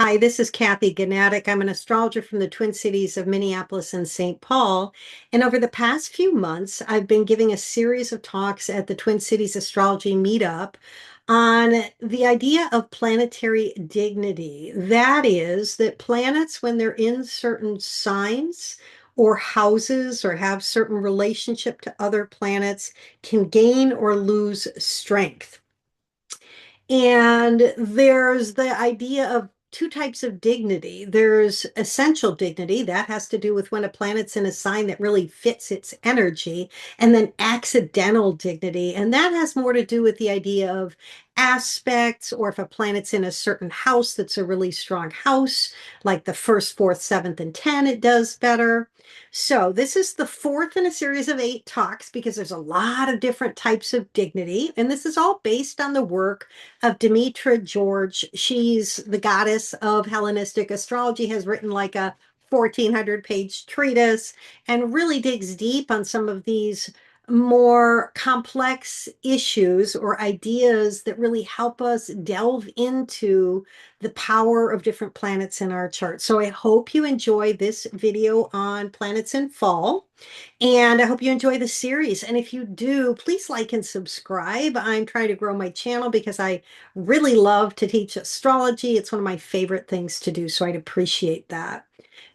Hi, this is Cathy Gnatek. I'm an astrologer from the Twin Cities of Minneapolis and St. Paul. And over the past few months, I've been giving a series of talks at the Twin Cities Astrology Meetup on the idea of planetary dignity. That is, that planets, when they're in certain signs or houses or have certain relationship to other planets, can gain or lose strength. And there's the idea of two types of dignity. There's essential dignity, that has to do with when a planet's in a sign that really fits its energy, and then accidental dignity. And that has more to do with the idea of aspects, or if a planet's in a certain house that's a really strong house, like the first, fourth, seventh, and 10, it does better. So this is the fourth in a series of 8 talks because there's a lot of different types of dignity. And this is all based on the work of Demetra George. She's the goddess of Hellenistic astrology, has written like a 1,400-page treatise and really digs deep on some of these more complex issues or ideas that really help us delve into the power of different planets in our chart. So I hope you enjoy this video on planets in fall. And I hope you enjoy the series. And if you do, please like and subscribe. I'm trying to grow my channel because I really love to teach astrology. It's one of my favorite things to do, so I'd appreciate that.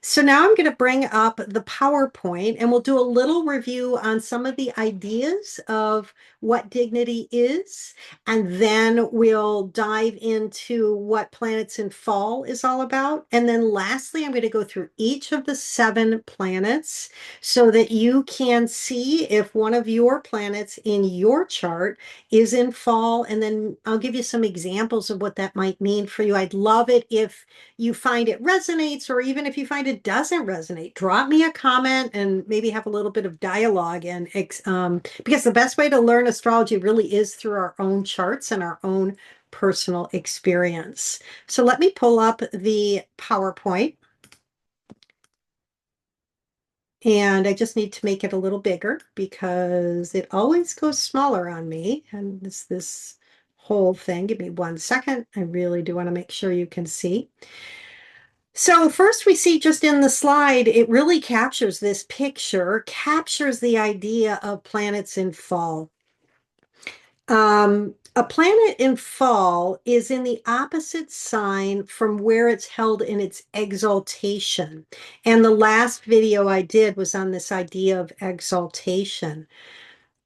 So now I'm going to bring up the PowerPoint and we'll do a little review on some of the ideas of what dignity is. And then we'll dive into what planets in fall is all about. And then lastly, I'm going to go through each of the 7 planets so that you can see if one of your planets in your chart is in fall. And then I'll give you some examples of what that might mean for you. I'd love it if you find it resonates, or even if you find it doesn't resonate, drop me a comment and maybe have a little bit of dialogue. And because the best way to learn astrology really is through our own charts and our own personal experience. So let me pull up the PowerPoint. And I just need to make it a little bigger because it always goes smaller on me. And this whole thing, give me 1 second. I really do want to make sure you can see. So first we see just in the slide, it really captures this picture, captures the idea of planets in fall. A planet in fall is in the opposite sign from where it's held in its exaltation. And the last video I did was on this idea of exaltation.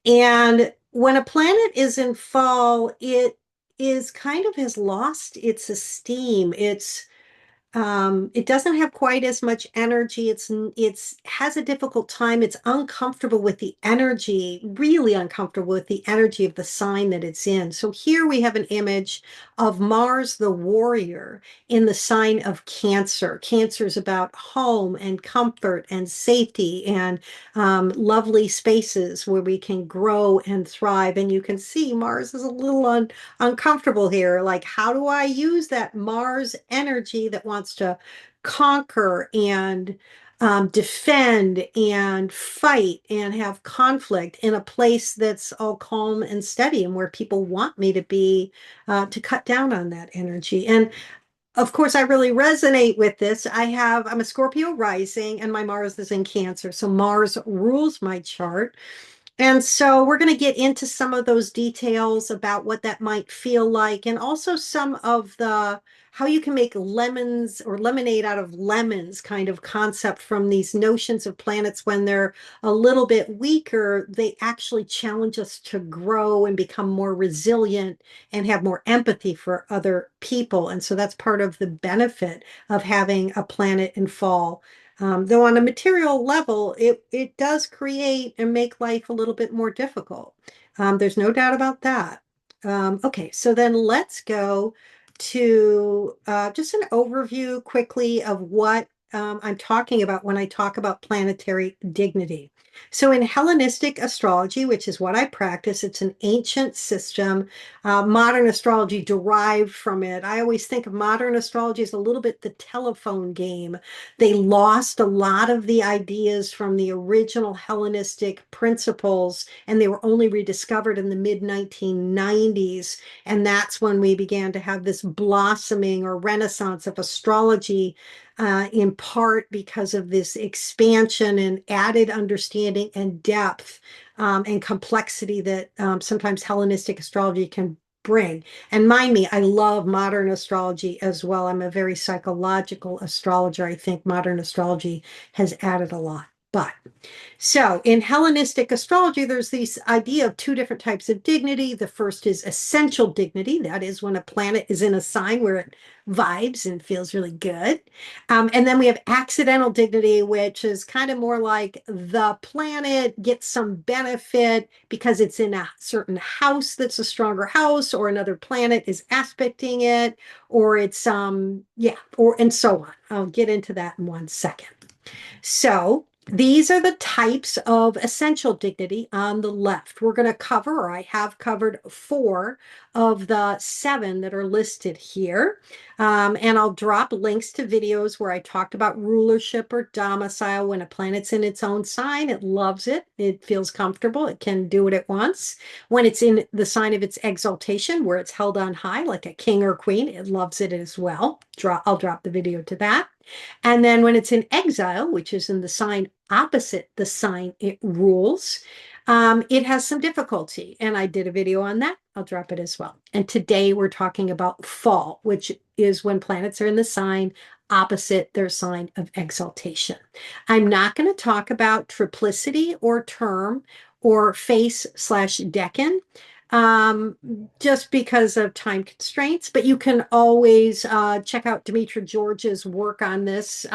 And when a planet is in fall, it is kind of has lost its esteem. It doesn't have quite as much energy. It's has a difficult time. It's uncomfortable with the energy, really uncomfortable with the energy of the sign that it's in. So here we have an image of Mars, the warrior, in the sign of Cancer. Cancer is about home and comfort and safety and lovely spaces where we can grow and thrive. And you can see Mars is a little uncomfortable here. Like, how do I use that Mars energy that wants to conquer and defend and fight and have conflict in a place that's all calm and steady and where people want me to be, to cut down on that energy? And of course, I really resonate with this. I'm a Scorpio rising and my Mars is in Cancer. So Mars rules my chart. And so we're going to get into some of those details about what that might feel like, and also some of the how you can make lemons or lemonade out of lemons kind of concept from these notions of planets. When they're a little bit weaker, they actually challenge us to grow and become more resilient and have more empathy for other people. And so that's part of the benefit of having a planet in fall. Though on a material level, it does create and make life a little bit more difficult. There's no doubt about that. Okay, so then let's go to just an overview quickly of what I'm talking about when I talk about planetary dignity. So in Hellenistic astrology, which is what I practice, it's an ancient system. Modern astrology derived from it. I always think of modern astrology as a little bit the telephone game. They lost a lot of the ideas from the original Hellenistic principles, and they were only rediscovered in the mid 1990s. And that's when we began to have this blossoming or renaissance of astrology, in part because of this expansion and added understanding and depth, and complexity that sometimes Hellenistic astrology can bring. And mind me, I love modern astrology as well. I'm a very psychological astrologer. I think modern astrology has added a lot. But so in Hellenistic astrology, there's this idea of two different types of dignity. The first is essential dignity. That is when a planet is in a sign where it vibes and feels really good. And then we have accidental dignity, which is kind of more like the planet gets some benefit because it's in a certain house that's a stronger house, or another planet is aspecting it, or it's, yeah, or, and so on. I'll get into that in 1 second. So these are the types of essential dignity on the left. We're going to cover, or I have covered, 4 of the 7 that are listed here. And I'll drop links to videos where I talked about rulership or domicile. When a planet's in its own sign, it loves it. It feels comfortable. It can do what it wants. When it's in the sign of its exaltation, where it's held on high, like a king or queen, it loves it as well. I'll drop the video to that. And then when it's in exile, which is in the sign opposite the sign it rules, it has some difficulty. And I did a video on that. I'll drop it as well. And today we're talking about fall, which is when planets are in the sign opposite their sign of exaltation. I'm not going to talk about triplicity or term or face/decan, um, just because of time constraints, but you can always check out Demetra George's work on this.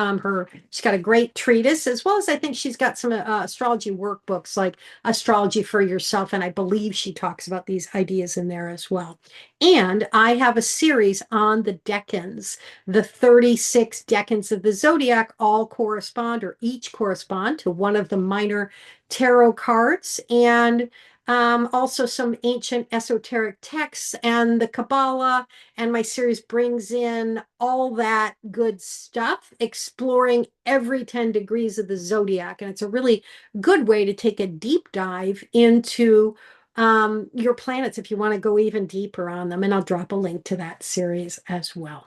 She's got a great treatise, as well as I think she's got some astrology workbooks like Astrology for Yourself, and I believe she talks about these ideas in there as well. And I have a series on the decans. The 36 decans of the zodiac all correspond, or each correspond, to one of the minor tarot cards, and also some ancient esoteric texts and the Kabbalah. And my series brings in all that good stuff, exploring every 10 degrees of the zodiac. And it's a really good way to take a deep dive into your planets if you want to go even deeper on them. And I'll drop a link to that series as well.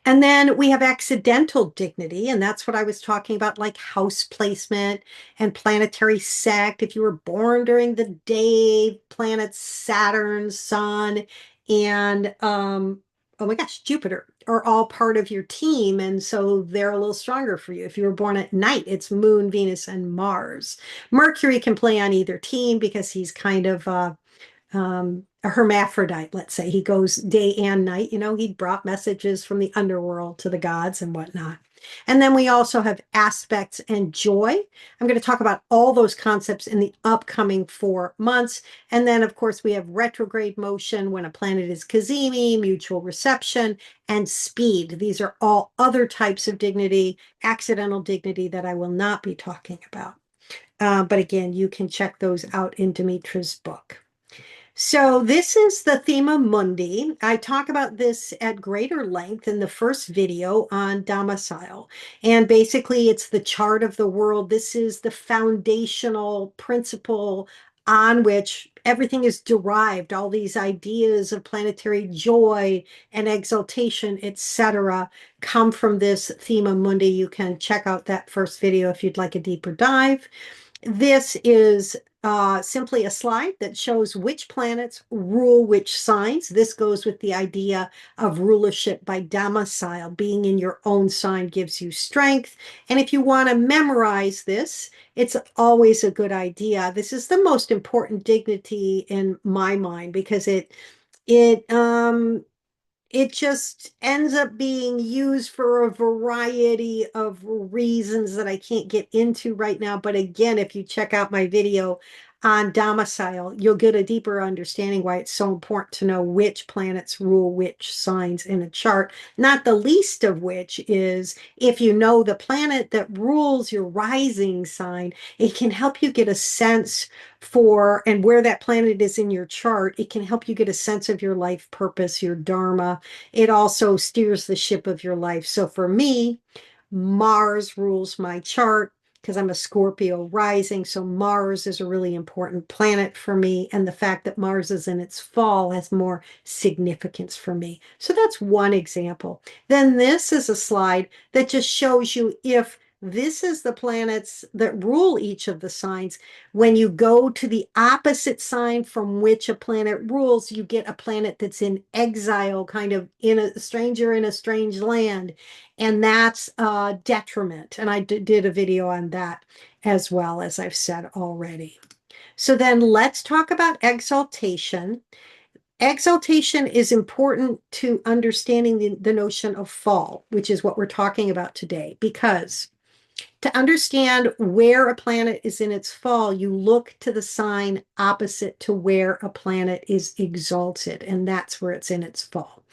And then we have accidental dignity, and that's what I was talking about, like house placement and planetary sect. If you were born during the day, planets Saturn, Sun, and oh my gosh, Jupiter are all part of your team, and so they're a little stronger for you. If you were born at night, it's Moon, Venus, and Mars. Mercury can play on either team because he's kind of a hermaphrodite, let's say. He goes day and night. He brought messages from the underworld to the gods and whatnot. And then we also have aspects and joy. I'm going to talk about all those concepts in the upcoming 4 months. And then, of course, we have retrograde motion when a planet is cazimi, mutual reception, and speed. These are all other types of dignity, accidental dignity, that I will not be talking about. But again, you can check those out in Demetra's book. So this is the Thema Mundi. I talk about this at greater length in the first video on domicile. And basically, it's the chart of the world. This is the foundational principle on which everything is derived. All these ideas of planetary joy and exaltation, etc., come from this Thema Mundi. You can check out that first video if you'd like a deeper dive. This is simply a slide that shows which planets rule which signs. This goes with the idea of rulership by domicile. Being in your own sign gives you strength. And if you want to memorize this, it's always a good idea. This is the most important dignity in my mind because it just ends up being used for a variety of reasons that I can't get into right now. But again, if you check out my video, on domicile, you'll get a deeper understanding why it's so important to know which planets rule which signs in a chart. Not the least of which is if you know the planet that rules your rising sign, it can help you get a sense for and where that planet is in your chart. It can help you get a sense of your life purpose, your dharma. It also steers the ship of your life. So for me, Mars rules my chart because I'm a Scorpio rising. So Mars is a really important planet for me. And the fact that Mars is in its fall has more significance for me. So that's one example. Then this is a slide that just shows you if this is the planets that rule each of the signs. When you go to the opposite sign from which a planet rules, you get a planet that's in exile, kind of in a stranger in a strange land. And that's a detriment. And I did a video on that as well, as I've said already. So then let's talk about exaltation. Exaltation is important to understanding the notion of fall, which is what we're talking about today, because to understand where a planet is in its fall, you look to the sign opposite to where a planet is exalted, and that's where it's in its fall.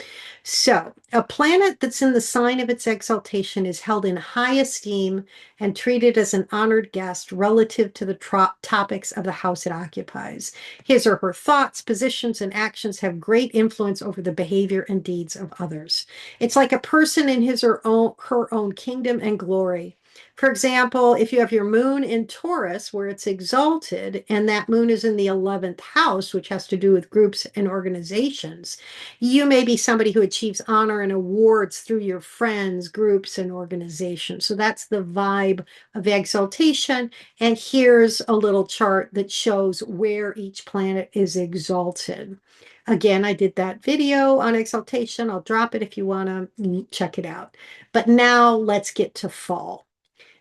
So, a planet that's in the sign of its exaltation is held in high esteem and treated as an honored guest relative to the topics of the house it occupies. His or her thoughts, positions, and actions have great influence over the behavior and deeds of others. It's like a person in his or her own kingdom and glory. For example, if you have your moon in Taurus, where it's exalted, and that moon is in the 11th house, which has to do with groups and organizations, you may be somebody who achieves honor and awards through your friends, groups, and organizations. So that's the vibe of exaltation. And here's a little chart that shows where each planet is exalted. Again, I did that video on exaltation. I'll drop it if you want to check it out. But now let's get to fall.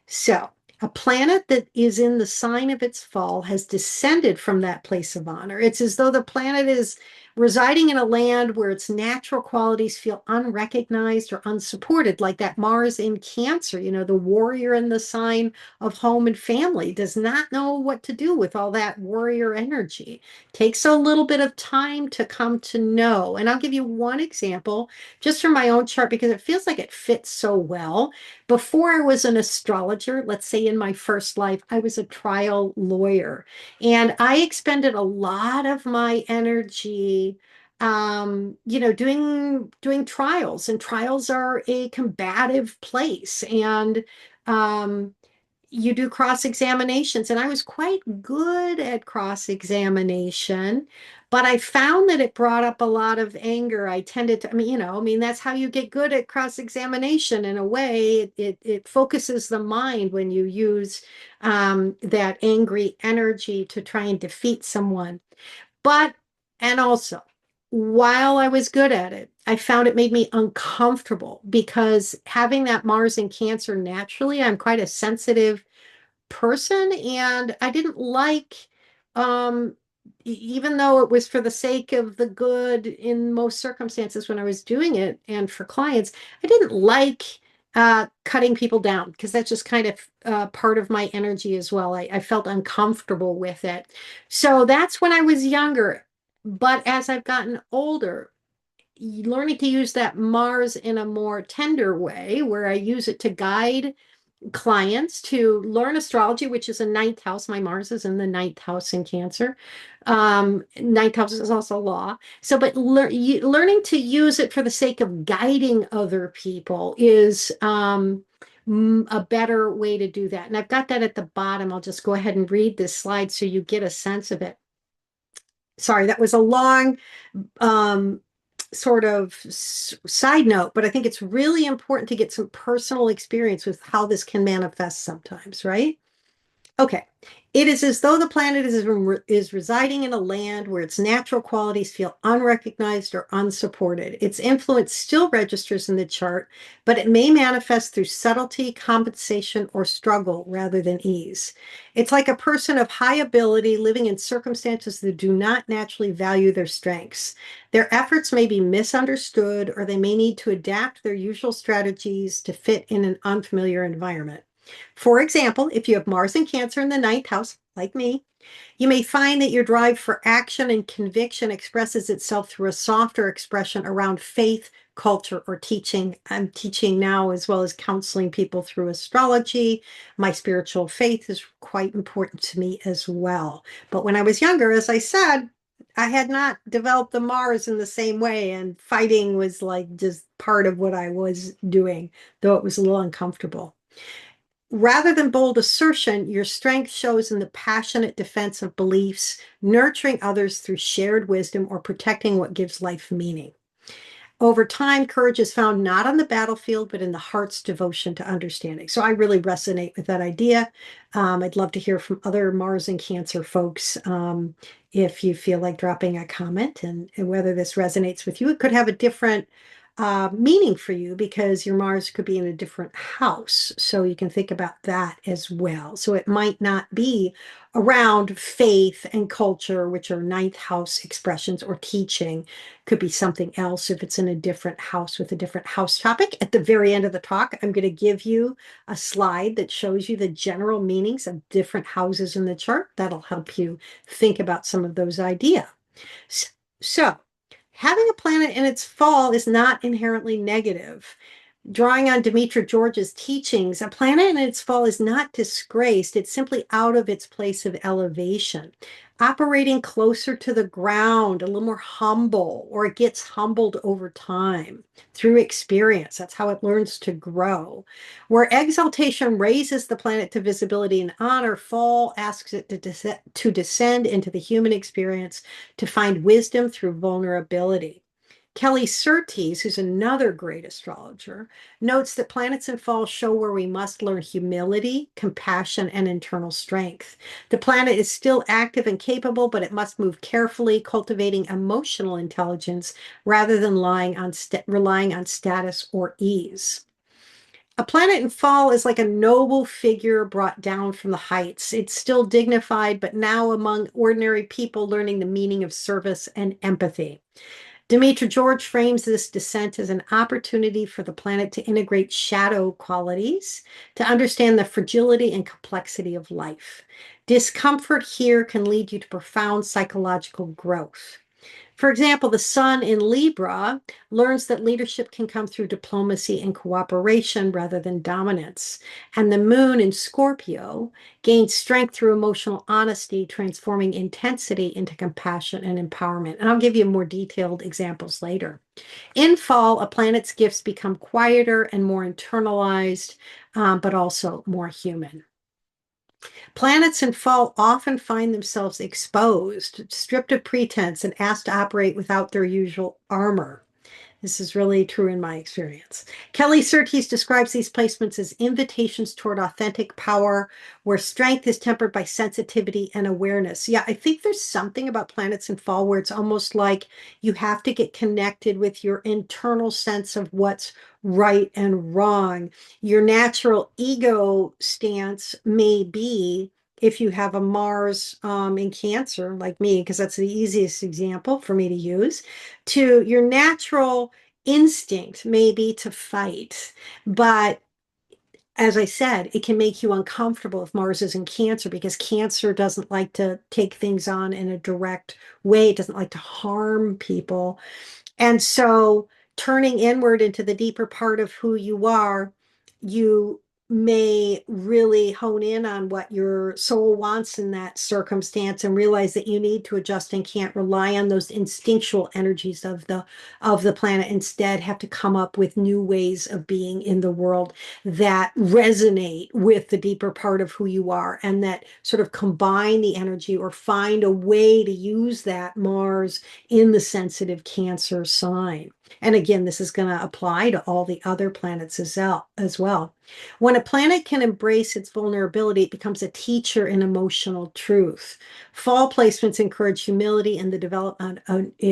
So, a planet that is in the sign of its fall has descended from that place of honor. It's as though the planet is residing in a land where its natural qualities feel unrecognized or unsupported, like that Mars in Cancer, the warrior in the sign of home and family does not know what to do with all that warrior energy. Takes a little bit of time to come to know. And I'll give you one example just from my own chart because it feels like it fits so well. Before I was an astrologer, let's say in my first life, I was a trial lawyer. And I expended a lot of my energy doing trials. And trials are a combative place. And you do cross examinations, and I was quite good at cross examination, but I found that it brought up a lot of anger. I tended to, that's how you get good at cross examination in a way. It focuses the mind when you use that angry energy to try and defeat someone. But, and also, while I was good at it, I found it made me uncomfortable because having that Mars in Cancer naturally, I'm quite a sensitive person, and I didn't like, um, even though it was for the sake of the good in most circumstances when I was doing it and for clients, I didn't like cutting people down because that's just kind of part of my energy as well. I felt uncomfortable with it. So that's when I was younger. But as I've gotten older, learning to use that Mars in a more tender way, where I use it to guide clients to learn astrology, which is a ninth house. My Mars is in the ninth house in Cancer. Ninth house is also law. So, but learning to use it for the sake of guiding other people is a better way to do that. And I've got that at the bottom. I'll just go ahead and read this slide so you get a sense of it. Sorry, that was a long um, sort of side note, but I think it's really important to get some personal experience with how this can manifest sometimes, right? Okay. It is as though the planet is residing in a land where its natural qualities feel unrecognized or unsupported. Its influence still registers in the chart, but it may manifest through subtlety, compensation, or struggle rather than ease. It's like a person of high ability living in circumstances that do not naturally value their strengths. Their efforts may be misunderstood, or they may need to adapt their usual strategies to fit in an unfamiliar environment. For example, if you have Mars in Cancer in the ninth house, like me. You may find that your drive for action and conviction expresses itself through a softer expression around faith, culture, or teaching. I'm teaching now as well as counseling people through astrology. My spiritual faith is quite important to me as well. But when I was younger, as I said, I had not developed the Mars in the same way, and fighting was like just part of what I was doing, though it was a little uncomfortable. Rather than bold assertion, your strength shows in the passionate defense of beliefs, nurturing others through shared wisdom, or protecting what gives life meaning. Over time, courage is found not on the battlefield, but in the heart's devotion to understanding. So I really resonate with that idea. I'd love to hear from other Mars and Cancer folks if you feel like dropping a comment and whether this resonates with you. It could have a different meaning for you because your Mars could be in a different house. So you can think about that as well. So it might not be around faith and culture, which are ninth house expressions, or teaching. Could be something else if it's in a different house with a different house topic. At the very end of the talk, I'm going to give you a slide that shows you the general meanings of different houses in the chart. That'll help you think about some of those ideas. So, having a planet in its fall is not inherently negative. Drawing on Demetra George's teachings, a planet in its fall is not disgraced. It's simply out of its place of elevation, operating closer to the ground, a little more humble, or it gets humbled over time through experience. That's how it learns to grow. Where exaltation raises the planet to visibility and honor, fall asks it to descend into the human experience to find wisdom through vulnerability. Kelly Surtees, who's another great astrologer, notes that planets in fall show where we must learn humility, compassion, and internal strength. The planet is still active and capable, but it must move carefully, cultivating emotional intelligence rather than relying on status or ease. A planet in fall is like a noble figure brought down from the heights. It's still dignified, but now among ordinary people learning the meaning of service and empathy. Demetra George frames this descent as an opportunity for the planet to integrate shadow qualities, to understand the fragility and complexity of life. Discomfort here can lead you to profound psychological growth. For example, the sun in Libra learns that leadership can come through diplomacy and cooperation rather than dominance. And the moon in Scorpio gains strength through emotional honesty, transforming intensity into compassion and empowerment. And I'll give you more detailed examples later. In fall, a planet's gifts become quieter and more internalized, but also more human. Planets in fall often find themselves exposed, stripped of pretense, and asked to operate without their usual armor. This is really true in my experience. Kelly Surtees describes these placements as invitations toward authentic power, where strength is tempered by sensitivity and awareness. Yeah, I think there's something about planets in fall where it's almost like you have to get connected with your internal sense of what's right and wrong. Your natural ego stance may be, if you have a Mars in Cancer, like me, because that's the easiest example for me to use, to your natural instinct maybe to fight. But as I said, it can make you uncomfortable if Mars is in Cancer because Cancer doesn't like to take things on in a direct way. It doesn't like to harm people. And so turning inward into the deeper part of who you are, you may really hone in on what your soul wants in that circumstance and realize that you need to adjust and can't rely on those instinctual energies of the planet. Instead, have to come up with new ways of being in the world that resonate with the deeper part of who you are and that sort of combine the energy or find a way to use that Mars in the sensitive Cancer sign. And again, this is going to apply to all the other planets as well. When a planet can embrace its vulnerability, it becomes a teacher in emotional truth. Fall placements encourage humility and the development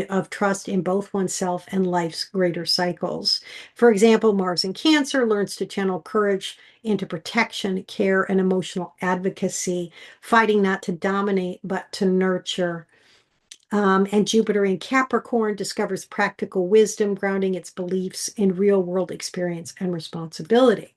of trust in both oneself and life's greater cycles. For example, Mars in Cancer learns to channel courage into protection, care, and emotional advocacy, fighting not to dominate, but to nurture. And Jupiter in Capricorn discovers practical wisdom, grounding its beliefs in real world experience and responsibility.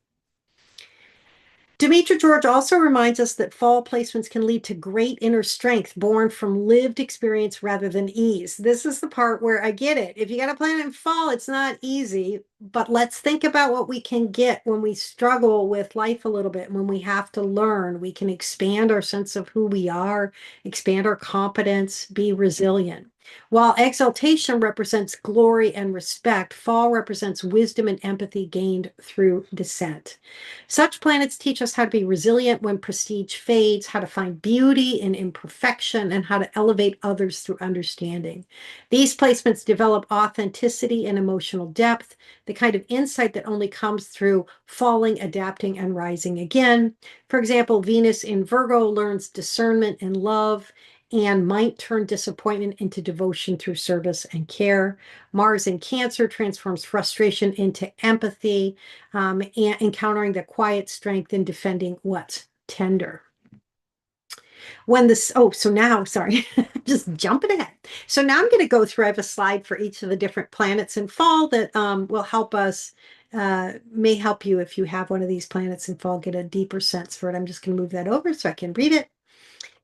Demetra George also reminds us that fall placements can lead to great inner strength born from lived experience rather than ease. This is the part where I get it. If you got a planet in fall, it's not easy, but let's think about what we can get when we struggle with life a little bit, when we have to learn. We can expand our sense of who we are, expand our competence, be resilient. While exaltation represents glory and respect, fall represents wisdom and empathy gained through descent. Such planets teach us how to be resilient when prestige fades, how to find beauty in imperfection, and how to elevate others through understanding. These placements develop authenticity and emotional depth, the kind of insight that only comes through falling, adapting, and rising again. For example, Venus in Virgo learns discernment and love and might turn disappointment into devotion through service and care. Mars in Cancer transforms frustration into empathy, and encountering the quiet strength in defending what's tender. When this, oh, so now, sorry, just jumping ahead. So now I'm going to go through, I have a slide for each of the different planets in fall that will help us, may help you if you have one of these planets in fall, get a deeper sense for it. I'm just going to move that over so I can read it.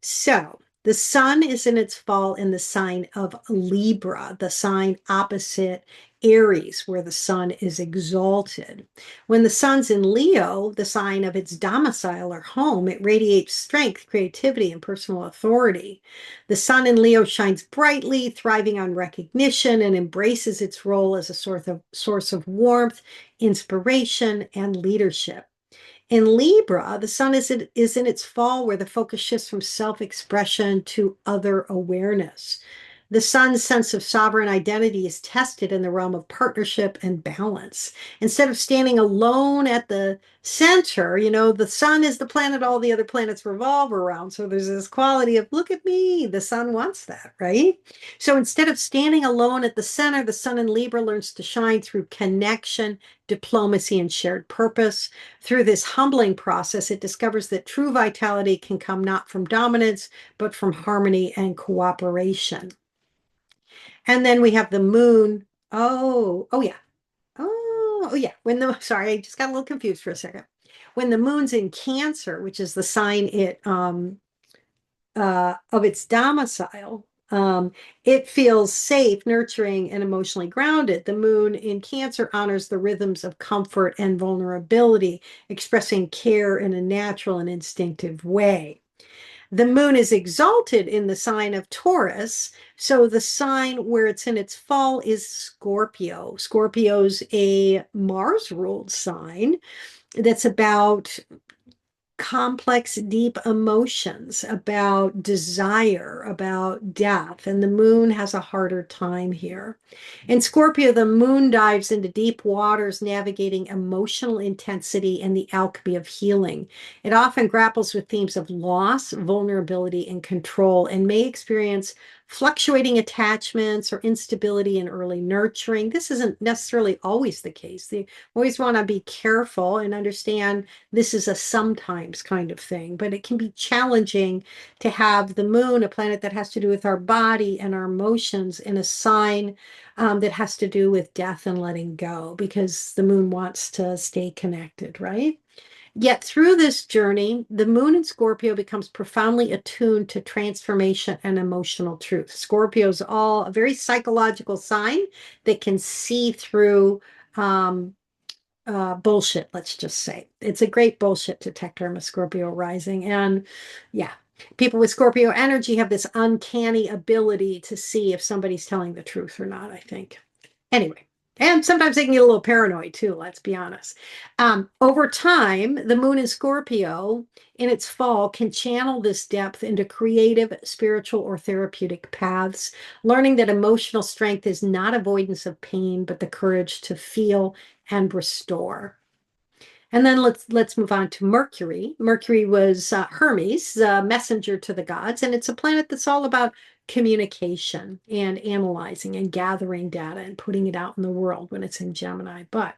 So the sun is in its fall in the sign of Libra, the sign opposite Aries, where the sun is exalted. When the sun's in Leo, the sign of its domicile or home, it radiates strength, creativity, and personal authority. The sun in Leo shines brightly, thriving on recognition, and embraces its role as a source of warmth, inspiration, and leadership. In Libra, the sun is in its fall where the focus shifts from self-expression to other awareness. The sun's sense of sovereign identity is tested in the realm of partnership and balance. Instead of standing alone at the center, the sun is the planet all the other planets revolve around. So there's this quality of, look at me, the sun wants that, right? So instead of standing alone at the center, the sun in Libra learns to shine through connection, diplomacy, and shared purpose. Through this humbling process, it discovers that true vitality can come not from dominance, but from harmony and cooperation. And then we have the moon. Oh yeah. Oh yeah. Sorry, I just got a little confused for a second. When the moon's in Cancer, which is the sign of its domicile, it feels safe, nurturing, and emotionally grounded. The moon in Cancer honors the rhythms of comfort and vulnerability, expressing care in a natural and instinctive way. The moon is exalted in the sign of Taurus. So the sign where it's in its fall is Scorpio. Scorpio's a Mars-ruled sign that's about complex, deep emotions, about desire, about death. And the moon has a harder time here. In Scorpio, the moon dives into deep waters, navigating emotional intensity and the alchemy of healing. It often grapples with themes of loss, vulnerability, and control, and may experience fluctuating attachments or instability in early nurturing. This isn't necessarily always the case. They always want to be careful and understand this is a sometimes kind of thing, but it can be challenging to have the moon, a planet that has to do with our body and our emotions, in a sign that has to do with death and letting go, because the moon wants to stay connected, right? Yet through this journey, the moon in Scorpio becomes profoundly attuned to transformation and emotional truth. Scorpio is all a very psychological sign that can see through bullshit, let's just say. It's a great bullshit detector. I'm a Scorpio rising. And yeah, people with Scorpio energy have this uncanny ability to see if somebody's telling the truth or not, I think. Anyway, and sometimes they can get a little paranoid too, let's be honest. Over time, the moon in Scorpio in its fall can channel this depth into creative, spiritual, or therapeutic paths, learning that emotional strength is not avoidance of pain, but the courage to feel and restore. And then let's move on to Mercury. Mercury was Hermes, messenger to the gods, and it's a planet that's all about communication and analyzing and gathering data and putting it out in the world when it's in Gemini. But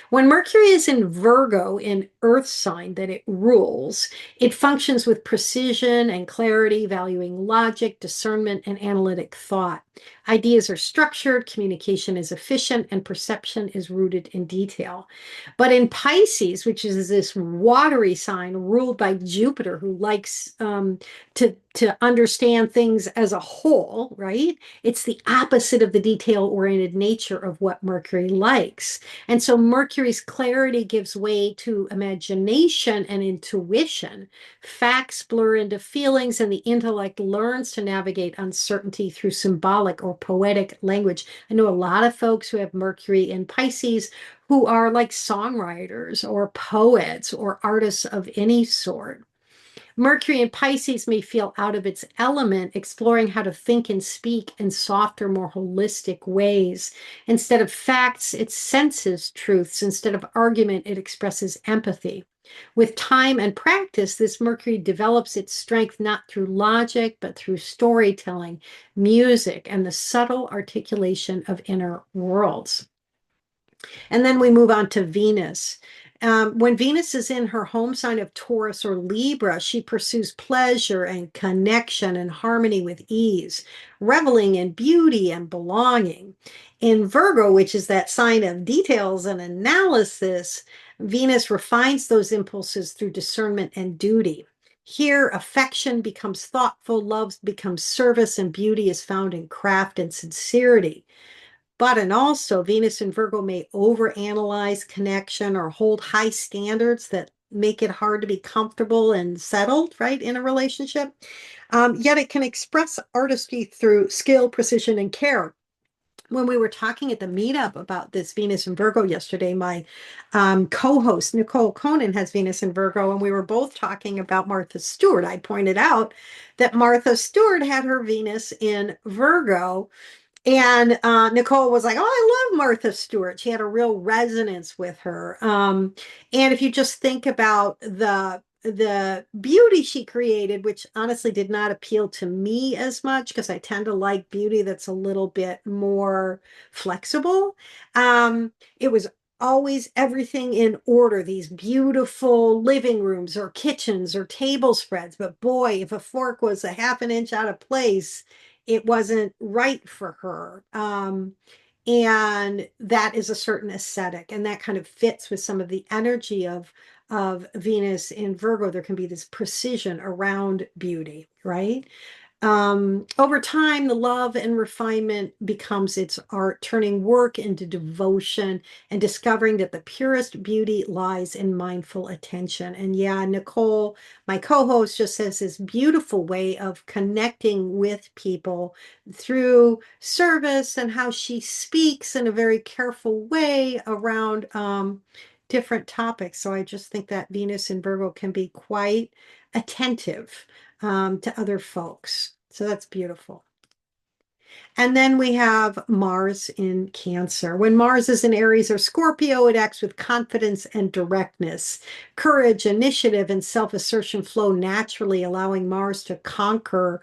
When Mercury is in Virgo, in Earth sign that it rules, it functions with precision and clarity, valuing logic, discernment, and analytic thought. Ideas are structured, communication is efficient, and perception is rooted in detail. But in Pisces, which is this watery sign ruled by Jupiter, who likes to understand things as a whole, right? It's the opposite of the detail-oriented nature of what Mercury likes. And so Mercury's clarity gives way to imagination and intuition. Facts blur into feelings, and the intellect learns to navigate uncertainty through symbolic or poetic language. I know a lot of folks who have Mercury in Pisces who are like songwriters or poets or artists of any sort. Mercury in Pisces may feel out of its element, exploring how to think and speak in softer, more holistic ways. Instead of facts, it senses truths. Instead of argument, it expresses empathy. With time and practice, this Mercury develops its strength not through logic, but through storytelling, music, and the subtle articulation of inner worlds. And then we move on to Venus. When Venus is in her home sign of Taurus or Libra, she pursues pleasure and connection and harmony with ease, reveling in beauty and belonging. In Virgo, which is that sign of details and analysis, Venus refines those impulses through discernment and duty. Here, affection becomes thoughtful, love becomes service, and beauty is found in craft and sincerity. But and also Venus and Virgo may overanalyze connection or hold high standards that make it hard to be comfortable and settled, right, in a relationship. Yet it can express artistry through skill, precision, and care. When we were talking at the meetup about this Venus and Virgo yesterday, my co-host Nicole Conan has Venus and Virgo, and we were both talking about Martha Stewart. I pointed out that Martha Stewart had her Venus in Virgo, and Nicole was like, "Oh, I love Martha Stewart. She had a real resonance with her." And if you just think about the beauty she created, which honestly did not appeal to me as much because I tend to like beauty that's a little bit more flexible. It was always everything in order, these beautiful living rooms or kitchens or table spreads. But boy, if a fork was a half an inch out of place, it wasn't right for her. And that is a certain aesthetic, and that kind of fits with some of the energy of Venus in Virgo. There can be this precision around beauty, right? Over time, the love and refinement becomes its art, turning work into devotion and discovering that the purest beauty lies in mindful attention. And yeah, Nicole, my co-host, just says this beautiful way of connecting with people through service and how she speaks in a very careful way around different topics. So I just think that Venus in Virgo can be quite attentive to other folks. So that's beautiful. And then we have Mars in Cancer. When Mars is in Aries or Scorpio, it acts with confidence and directness. Courage, initiative, and self-assertion flow naturally, allowing Mars to conquer.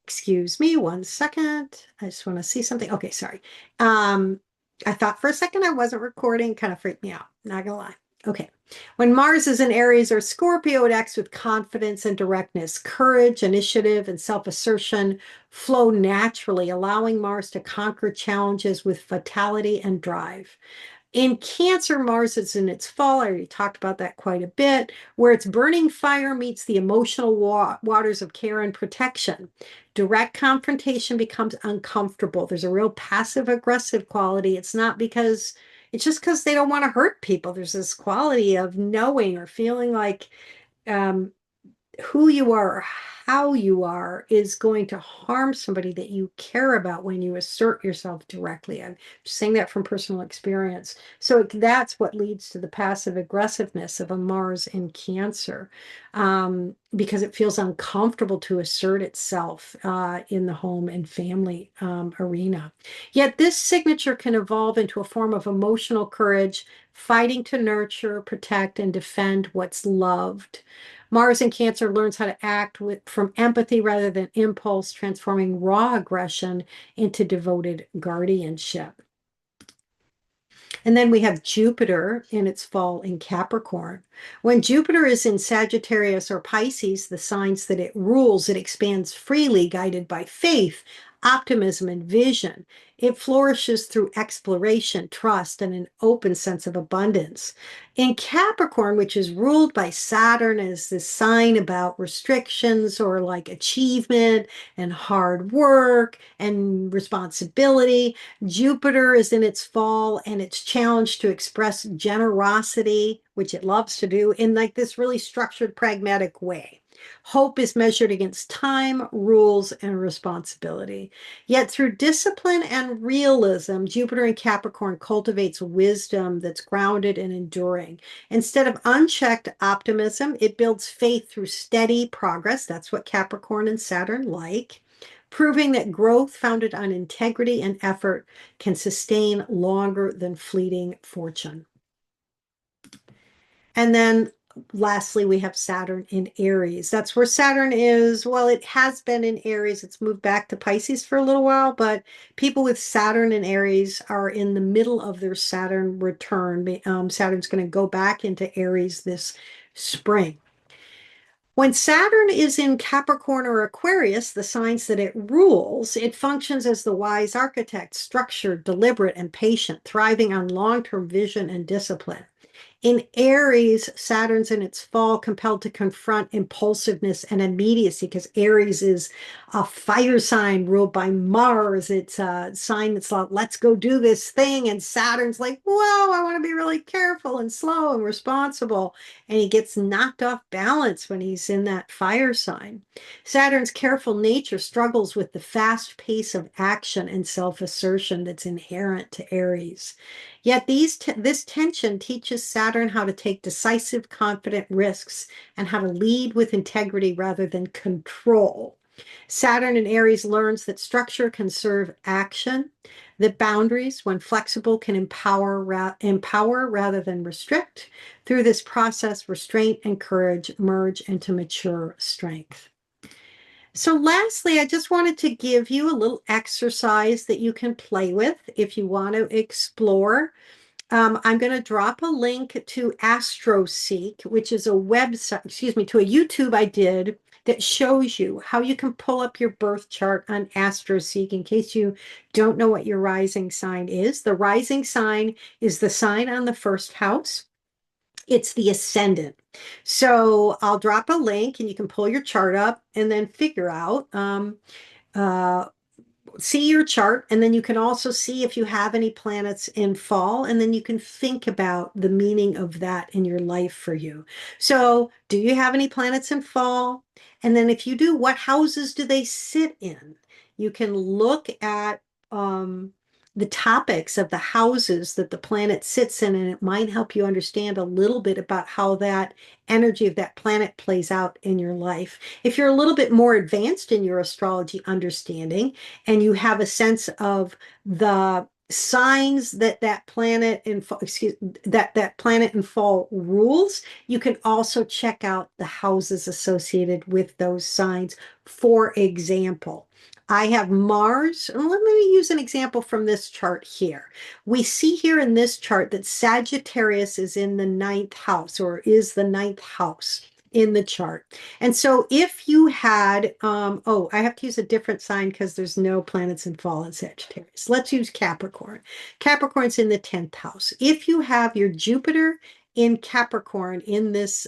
Excuse me, one second. I just want to see something. Okay, sorry. I thought for a second I wasn't recording, kind of freaked me out, not gonna lie. Okay. When Mars is in Aries or Scorpio, it acts with confidence and directness. Courage, initiative, and self-assertion flow naturally, allowing Mars to conquer challenges with vitality and drive. In Cancer, Mars is in its fall. I already talked about that quite a bit, where its burning fire meets the emotional waters of care and protection. Direct confrontation becomes uncomfortable. There's a real passive aggressive quality. It's just because they don't want to hurt people. There's this quality of knowing or feeling like um, who you are or how you are is going to harm somebody that you care about when you assert yourself directly. I'm just saying that from personal experience. So that's what leads to the passive aggressiveness of a Mars in Cancer, because it feels uncomfortable to assert itself in the home and family arena. Yet this signature can evolve into a form of emotional courage, fighting to nurture, protect, and defend what's loved. Mars in Cancer learns how to act from empathy rather than impulse, transforming raw aggression into devoted guardianship. And then we have Jupiter in its fall in Capricorn. When Jupiter is in Sagittarius or Pisces, the signs that it rules, it expands freely, guided by faith, optimism, and vision. It flourishes through exploration, trust, and an open sense of abundance. In Capricorn, which is ruled by Saturn as this sign about restrictions or like achievement and hard work and responsibility, Jupiter is in its fall and it's challenged to express generosity, which it loves to do, in like this really structured, pragmatic way. Hope is measured against time, rules, and responsibility. Yet through discipline and realism, Jupiter in Capricorn cultivates wisdom that's grounded and enduring. Instead of unchecked optimism, it builds faith through steady progress. That's what Capricorn and Saturn like, proving that growth founded on integrity and effort can sustain longer than fleeting fortune. And then lastly, we have Saturn in Aries. That's where Saturn is. Well, it has been in Aries. It's moved back to Pisces for a little while, but people with Saturn in Aries are in the middle of their Saturn return. Saturn's going to go back into Aries this spring. When Saturn is in Capricorn or Aquarius, the signs that it rules, it functions as the wise architect, structured, deliberate, and patient, thriving on long-term vision and discipline. In Aries, Saturn's in its fall, compelled to confront impulsiveness and immediacy because Aries is a fire sign ruled by Mars. It's a sign that's like, let's go do this thing. And Saturn's like, whoa, I want to be really careful and slow and responsible. And he gets knocked off balance when he's in that fire sign. Saturn's careful nature struggles with the fast pace of action and self-assertion that's inherent to Aries. Yet this tension teaches Saturn how to take decisive, confident risks and how to lead with integrity rather than control. Saturn in Aries learns that structure can serve action, that boundaries, when flexible, can empower rather than restrict. Through this process, restraint and courage merge into mature strength. So lastly, I just wanted to give you a little exercise that you can play with if you want to explore. I'm going to drop a link to AstroSeek, which is a website, to a YouTube I did that shows you how you can pull up your birth chart on AstroSeek in case you don't know what your rising sign is. The rising sign is the sign on the first house. It's the ascendant. So I'll drop a link and you can pull your chart up and then figure out uh, see your chart, and then you can also see if you have any planets in fall, and then you can think about the meaning of that in your life for you. So do you have any planets in fall? And then if you do, what houses do they sit in? You can look at the topics of the houses that the planet sits in, and it might help you understand a little bit about how that energy of that planet plays out in your life. If you're a little bit more advanced in your astrology understanding, and you have a sense of the signs that that planet in that planet in fall rules, you can also check out the houses associated with those signs. For example, I have Mars. Let me use an example from this chart here. We see here in this chart that Sagittarius is in the ninth house, or is the ninth house in the chart. And so if you had, oh, I have to use a different sign because there's no planets in fall in Sagittarius. Let's use Capricorn. Capricorn's in the 10th house. If you have your Jupiter in Capricorn in this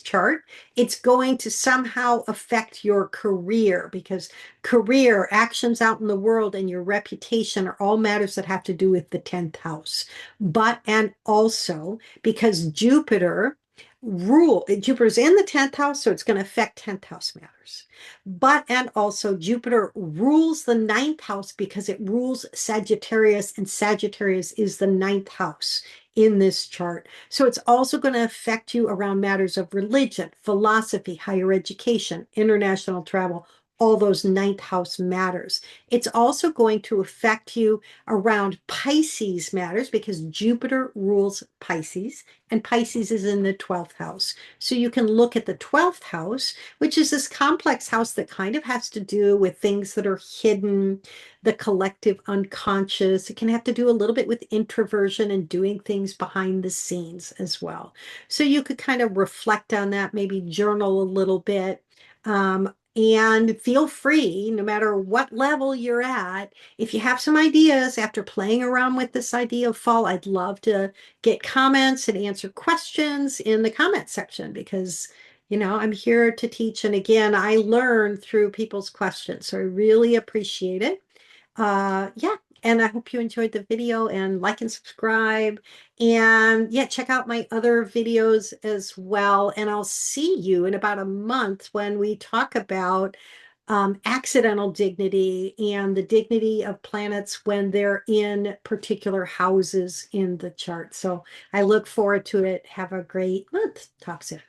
chart, it's going to somehow affect your career, because career, actions out in the world, and your reputation are all matters that have to do with the 10th house. But, and also because Jupiter's in the 10th house, so it's going to affect 10th house matters. But, and also Jupiter rules the ninth house because it rules Sagittarius, and Sagittarius is the ninth house in this chart. So it's also going to affect you around matters of religion, philosophy, higher education, international travel, all those ninth house matters. It's also going to affect you around Pisces matters because Jupiter rules Pisces and Pisces is in the 12th house. So you can look at the 12th house, which is this complex house that kind of has to do with things that are hidden, the collective unconscious. It can have to do a little bit with introversion and doing things behind the scenes as well. So you could kind of reflect on that, maybe journal a little bit. And feel free, no matter what level you're at, if you have some ideas after playing around with this idea of fall, I'd love to get comments and answer questions in the comment section because, I'm here to teach. And again, I learn through people's questions. So I really appreciate it. Yeah, and I hope you enjoyed the video and like and subscribe. And yeah, check out my other videos as well. And I'll see you in about a month when we talk about accidental dignity and the dignity of planets when they're in particular houses in the chart. So I look forward to it. Have a great month. Talk soon.